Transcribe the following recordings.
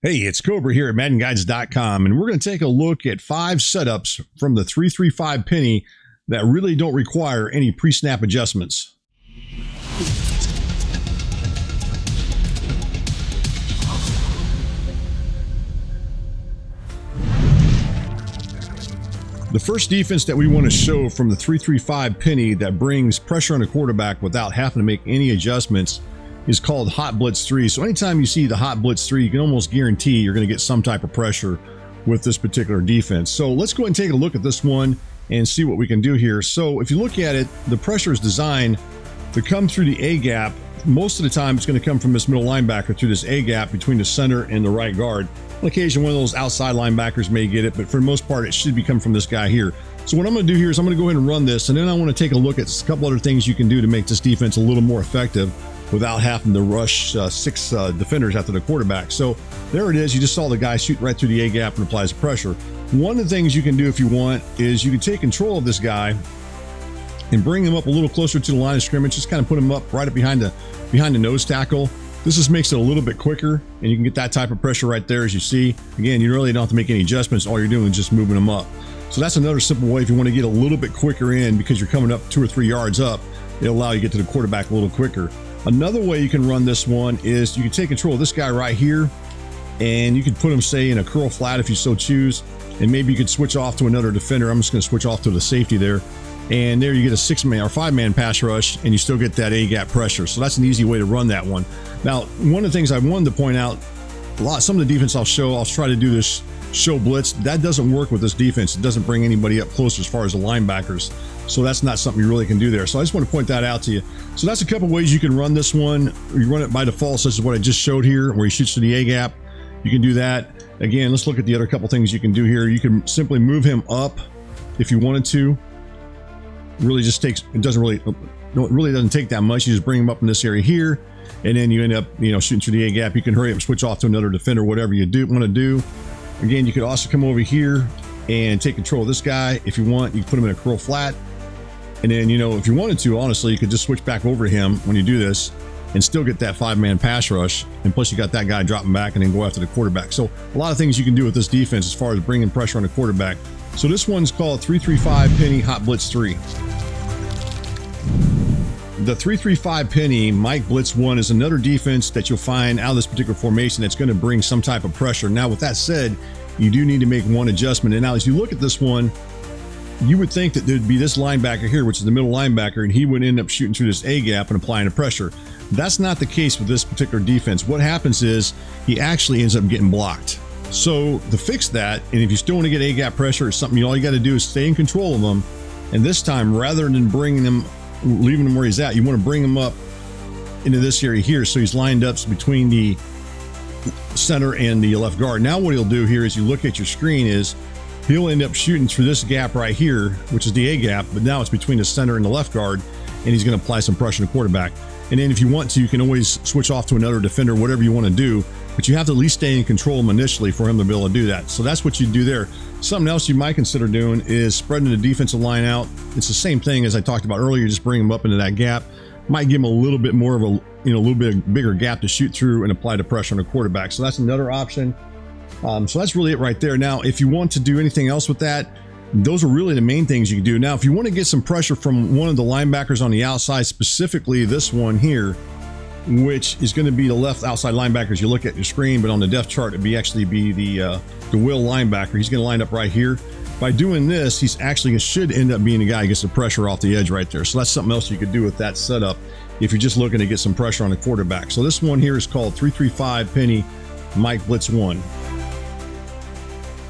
Hey, it's Cobra here at MaddenGuides.com, and we're going to take a look at 5 setups from the 3-3-5 penny that really don't require any pre-snap adjustments. The first defense that we want to show from the 3-3-5 penny that brings pressure on a quarterback without having to make any adjustments is called Hot Blitz 3. So anytime you see the Hot Blitz 3, you can almost guarantee you're going to get some type of pressure with this particular defense. So let's go ahead and take a look at this one and see what we can do here. So if you look at it, the pressure is designed to come through the A gap. Most of the time it's going to come from this middle linebacker through this A gap between the center and the right guard. On occasion, one of those outside linebackers may get it, but for the most part, it should be coming from this guy here. So what I'm going to do here is I'm going to go ahead and run this, and then I want to take a look at a couple other things you can do to make this defense a little more effective without having to rush 6 defenders after the quarterback. So there it is. You just saw the guy shoot right through the A gap and applies pressure. One of the things you can do if you want is you can take control of this guy and bring him up a little closer to the line of scrimmage. Just kind of put him up right up behind the nose tackle. This just makes it a little bit quicker, and you can get that type of pressure right there. As you see, again, you really don't have to make any adjustments. All you're doing is just moving them up. So that's another simple way if you want to get a little bit quicker in, because you're coming up 2 or 3 yards up. It'll allow you to get to the quarterback a little quicker. Another way you can run this one is you can take control of this guy right here, and you could put him, say, in a curl flat if you so choose, and maybe you could switch off to another defender. I'm just going to switch off to the safety there, and there you get a 6-man or 5-man pass rush, and you still get that A gap pressure. So that's an easy way to run that one. Now, one of the things I wanted to point out, some of the defense I'll try to do this show blitz. That doesn't work with this defense. It doesn't bring anybody up close as far as the linebackers. So that's not something you really can do there. So I just want to point that out to you. So that's a couple ways you can run this one. You run it by default, such as what I just showed here, where he shoots to the A gap. You can do that. Again, let's look at the other couple things you can do here. You can simply move him up if you wanted to. Really just takes, it really doesn't take that much. You just bring him up in this area here, and then you end up, shooting through the A gap. You can hurry up and switch off to another defender, whatever you want to do. Again, you could also come over here and take control of this guy if you want. You can put him in a curl flat. And then, if you wanted to, honestly, you could just switch back over to him when you do this and still get that 5-man pass rush. And plus you got that guy dropping back and then go after the quarterback. So a lot of things you can do with this defense as far as bringing pressure on the quarterback. So this one's called 3-3-5 penny Hot Blitz 3. The 3-3-5 penny Mike Blitz 1 is another defense that you'll find out of this particular formation that's going to bring some type of pressure. Now, with that said, you do need to make one adjustment. And now as you look at this one, you would think that there'd be this linebacker here, which is the middle linebacker, and he would end up shooting through this A gap and applying the pressure. That's not the case with this particular defense. What happens is he actually ends up getting blocked. So to fix that, and if you still want to get A gap pressure, it's something all you got to do is stay in control of him. And this time, rather than leaving him where he's at, you want to bring him up into this area here, so he's lined up between the center and the left guard. Now what he'll do here is, you look at your screen, is he'll end up shooting through this gap right here, which is the A gap, but now it's between the center and the left guard, and he's going to apply some pressure to the quarterback. And then if you want to, you can always switch off to another defender, whatever you want to do, but you have to at least stay in control of him initially for him to be able to do that. So that's what you do there. Something else you might consider doing is spreading the defensive line out. It's the same thing as I talked about earlier. Just bring him up into that gap. Might give him a little bit more of a little bit bigger gap to shoot through and apply the pressure on the quarterback. So that's another option. So that's really it right there. Now, if you want to do anything else with that, those are really the main things you can do. Now, if you want to get some pressure from one of the linebackers on the outside, specifically this one here, which is going to be the left outside linebacker as you look at your screen, but on the depth chart, it'd actually be the will linebacker. He's going to line up right here. By doing this, he's actually should end up being the guy who gets the pressure off the edge right there. So that's something else you could do with that setup if you're just looking to get some pressure on the quarterback. So this one here is called 3-3-5 penny Mike Blitz 1.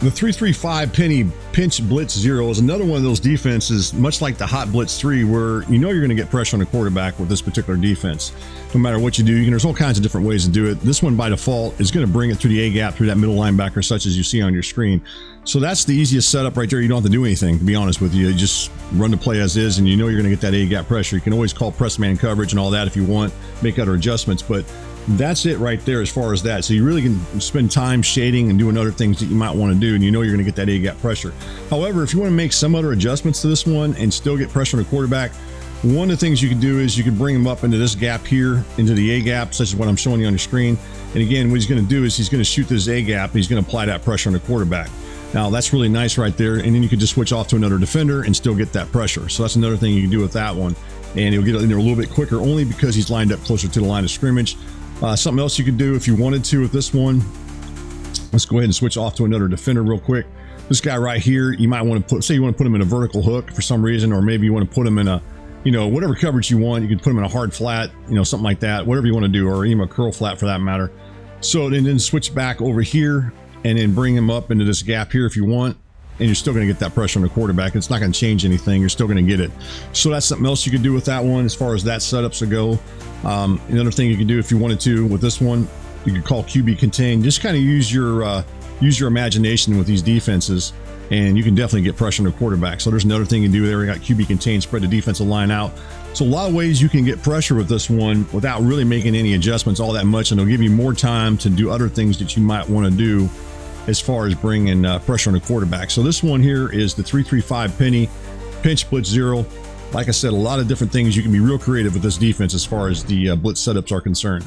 The 3-3-5 penny pinch Blitz Zero is another one of those defenses, much like the Hot Blitz 3, where you're going to get pressure on the quarterback with this particular defense. No matter what you do, there's all kinds of different ways to do it. This one by default is going to bring it through the A gap, through that middle linebacker, such as you see on your screen. So that's the easiest setup right there. You don't have to do anything, to be honest with you. You just run the play as is, and you're going to get that A gap pressure. You can always call press man coverage and all that if you want, make other adjustments, but that's it right there as far as that. So you really can spend time shading and doing other things that you might want to do, and you're going to get that A gap pressure. However, if you want to make some other adjustments to this one and still get pressure on the quarterback, One of the things you can do is you can bring him up into this gap here, into the A gap, such as what I'm showing you on your screen. And again, what he's going to do is he's going to shoot this A gap, and he's going to apply that pressure on the quarterback. Now that's really nice right there. And then you can just switch off to another defender and still get that pressure. So that's another thing you can do with that one. And he'll get in there a little bit quicker, only because he's lined up closer to the line of scrimmage. Something else you could do if you wanted to with this one, let's go ahead and switch off to another defender real quick. This guy right here, you might want to put, say you want to put him in a vertical hook for some reason, or maybe you want to put him in a, you know, whatever coverage you want. You can put him in a hard flat, you know, something like that, whatever you want to do, or even a curl flat for that matter. So then switch back over here and then bring him up into this gap here if you want, and you're still going to get that pressure on the quarterback. It's not going to change anything. You're still going to get it. So that's something else you could do with that one as far as that setups go. Another thing you can do if you wanted to with this one, you could call QB contain. Just kind of use your imagination with these defenses, and you can definitely get pressure on the quarterback. So there's another thing you can do there. We got QB contain, spread the defensive line out. So a lot of ways you can get pressure with this one without really making any adjustments all that much, and it'll give you more time to do other things that you might want to do as far as bringing pressure on the quarterback. So this one here is the 3-3-5 penny, pinch blitz zero. Like I said, a lot of different things. You can be real creative with this defense as far as the blitz setups are concerned.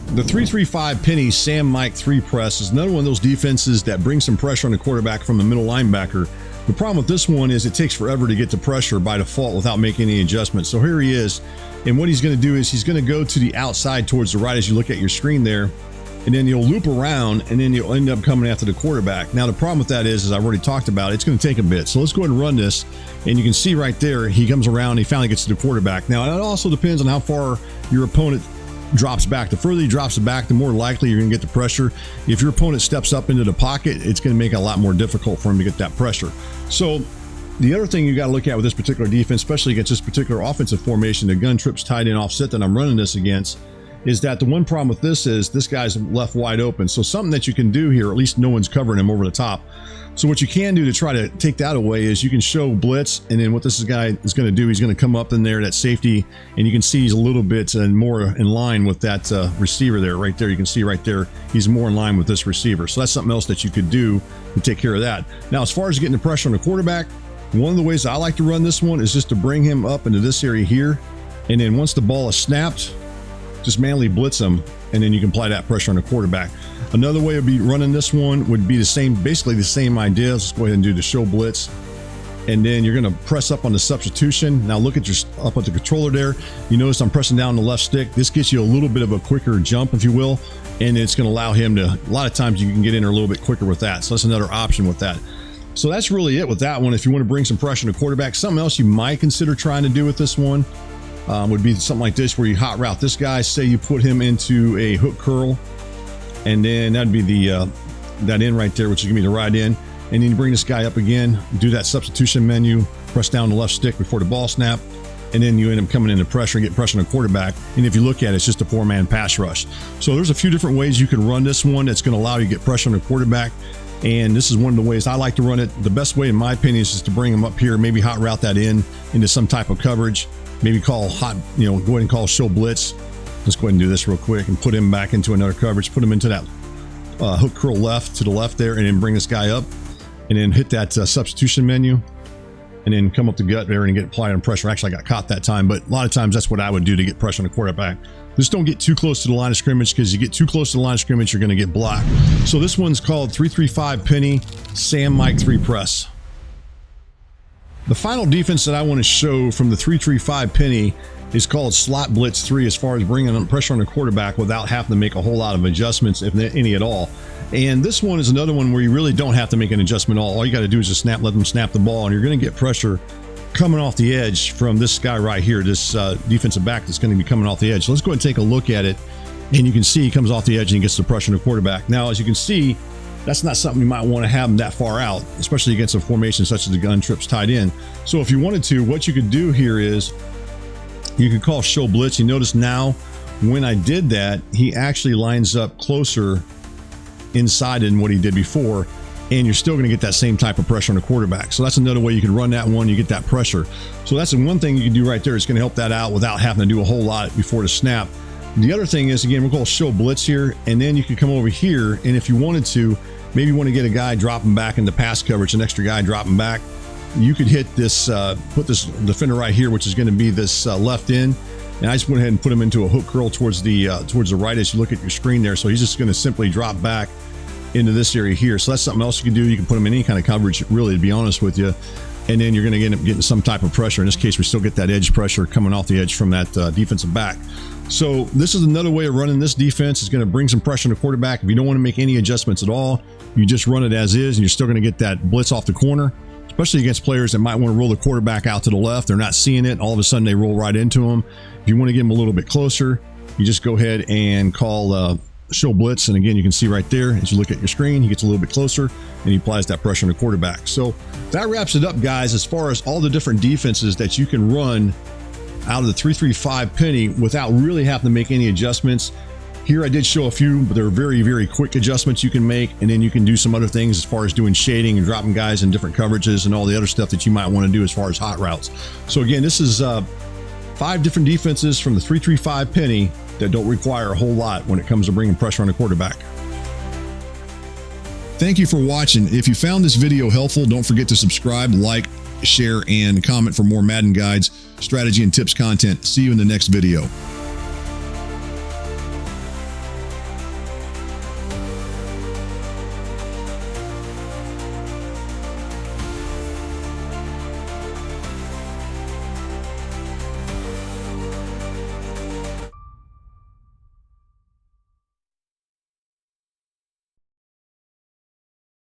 The 3-3-5 penny Sam Mike 3 press is another one of those defenses that brings some pressure on the quarterback from the middle linebacker. The problem with this one is it takes forever to get to pressure by default without making any adjustments. So here he is, and what he's going to do is he's going to go to the outside towards the right as you look at your screen there, and then you'll loop around, and then you'll end up coming after the quarterback. Now the problem with that is, as I've already talked about, it's going to take a bit. So let's go ahead and run this, and you can see right there he comes around, he finally gets to the quarterback. Now it also depends on how far your opponent drops back. The further he drops back, the more likely you're going to get the pressure. If your opponent steps up into the pocket, it's going to make it a lot more difficult for him to get that pressure. So the other thing you got to look at with this particular defense, especially against this particular offensive formation, the gun trips tight end offset that I'm running this against, is that the one problem with this is this guy's left wide open. So something that you can do here, at least no one's covering him over the top. So what you can do to try to take that away is you can show blitz, and then what this guy is going to do, he's going to come up in there, that safety, and you can see he's a little bit more in line with that receiver there. Right there, you can see right there, he's more in line with this receiver. So that's something else that you could do to take care of that. Now, as far as getting the pressure on the quarterback, one of the ways I like to run this one is just to bring him up into this area here, and then once the ball is snapped, just manually blitz him, and then you can apply that pressure on the quarterback. Another way of running this one would be the same, basically the same idea. Let's go ahead and do the show blitz, and then you're going to press up on the substitution. Now look at your up at the controller there. You notice I'm pressing down the left stick. This gets you a little bit of a quicker jump, if you will, and it's going to allow him to, a lot of times you can get in there a little bit quicker with that. So that's another option with that. So that's really it with that one. If you want to bring some pressure on the quarterback, something else you might consider trying to do with this one would be something like this, where you hot route this guy. Say you put him into a hook curl, and then that'd be the that end right there, which is gonna be the right end, and then you bring this guy up again, do that substitution menu, press down the left stick before the ball snap, and then you end up coming into pressure and get pressure on the quarterback. And if you look at it, it's just a 4-man pass rush. So there's a few different ways you can run this one that's going to allow you to get pressure on the quarterback, and this is one of the ways I like to run it. The best way, in my opinion, is just to bring him up here, maybe hot route that in into some type of coverage, maybe call hot, you know, go ahead and call show blitz. Let's go ahead and do this real quick and put him back into another coverage, put him into that hook curl left to the left there, and then bring this guy up, and then hit that substitution menu, and then come up the gut there and get applied on pressure. Actually, I got caught that time, but a lot of times that's what I would do to get pressure on the quarterback. Just don't get too close to the line of scrimmage, because you get too close to the line of scrimmage, you're going to get blocked. So this one's called 3-3-5 penny Sam Mike 3 press. The final defense that I want to show from the 3-3-5 penny is called slot blitz 3, as far as bringing pressure on the quarterback without having to make a whole lot of adjustments, if any at all. And this one is another one where you really don't have to make an adjustment at all. All you got to do is just let them snap the ball, and you're going to get pressure coming off the edge from this guy right here, this defensive back that's going to be coming off the edge. So let's go ahead and take a look at it, and you can see he comes off the edge and he gets the pressure on the quarterback. Now, as you can see, that's not something you might want to have him that far out, especially against a formation such as the gun trips tight end. So if you wanted to, what you could do here is you could call show blitz. You notice now when I did that, he actually lines up closer inside than what he did before, and you're still going to get that same type of pressure on the quarterback. So that's another way you can run that one. You get that pressure. So that's the one thing you can do right there. It's going to help that out without having to do a whole lot before the snap. The other thing is, again, we're going to show blitz here, and then you can come over here, and if you wanted to, maybe you want to get a guy dropping back into pass coverage, an extra guy dropping back, you could hit this, put this defender right here, which is going to be this left end. And I just went ahead and put him into a hook curl towards the right as you look at your screen there. So he's just going to simply drop back into this area here. So that's something else you can do. You can put him in any kind of coverage, really, to be honest with you. And then you're going to end up getting some type of pressure. In this case, we still get that edge pressure coming off the edge from that defensive back. So this is another way of running this defense. It's going to bring some pressure on the quarterback. If you don't want to make any adjustments at all, you just run it as is, and you're still going to get that blitz off the corner, especially against players that might want to roll the quarterback out to the left. They're not seeing it. All of a sudden, they roll right into them. If you want to get them a little bit closer, you just go ahead and call show blitz. And again, you can see right there, as you look at your screen, he gets a little bit closer and he applies that pressure on the quarterback. So that wraps it up, guys, as far as all the different defenses that you can run out of the 3-3-5 penny without really having to make any adjustments. Here I did show a few, but they're very, very quick adjustments you can make, and then you can do some other things as far as doing shading and dropping guys in different coverages and all the other stuff that you might want to do as far as hot routes. So again, this is 5 different defenses from the 3-3-5 penny that don't require a whole lot when it comes to bringing pressure on the quarterback. Thank you for watching. If you found this video helpful, don't forget to subscribe, like, share, and comment for more Madden guides, strategy, and tips content. See you in the next video.